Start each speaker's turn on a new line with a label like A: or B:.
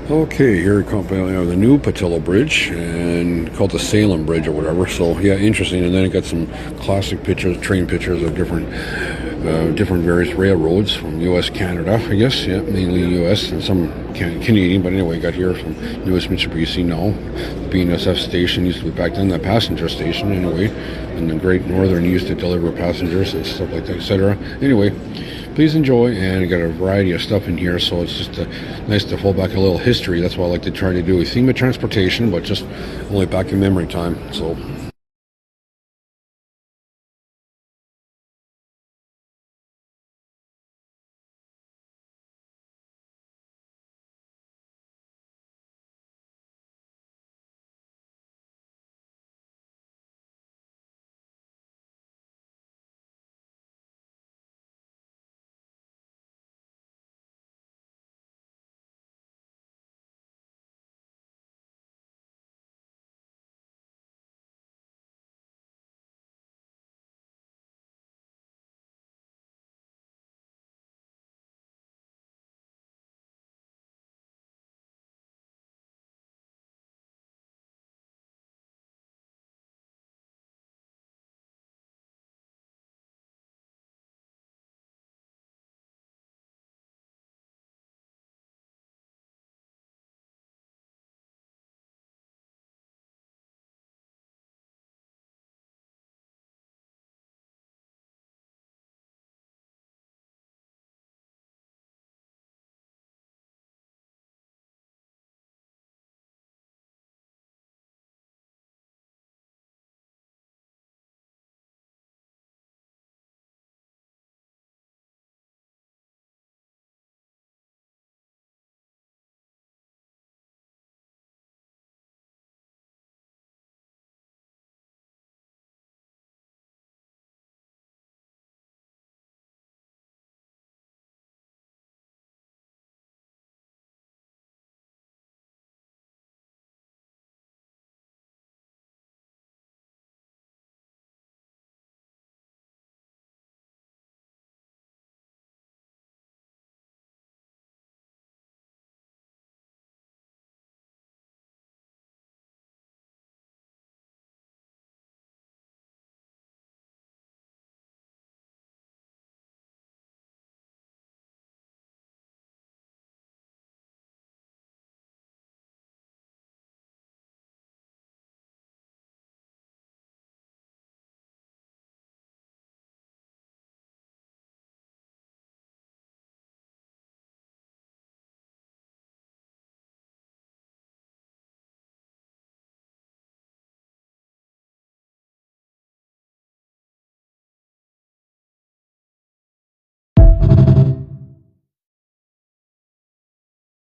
A: Okay, here come the new Patillo Bridge and called the Salem Bridge or whatever. So yeah, interesting. And then it got some classic pictures, train pictures of different various railroads from U.S., Canada, I guess. Yeah, mainly U.S. and some Canadian. But anyway, got here from U.S. Mitsubishi now. BNSF station used to be back then the passenger station anyway, and the Great Northern used to deliver passengers and stuff like that, etc. Anyway. Please enjoy, and I got a variety of stuff in here, so it's just nice to hold back a little history. That's what I like to try to do. A theme of transportation, but just only back in memory time. So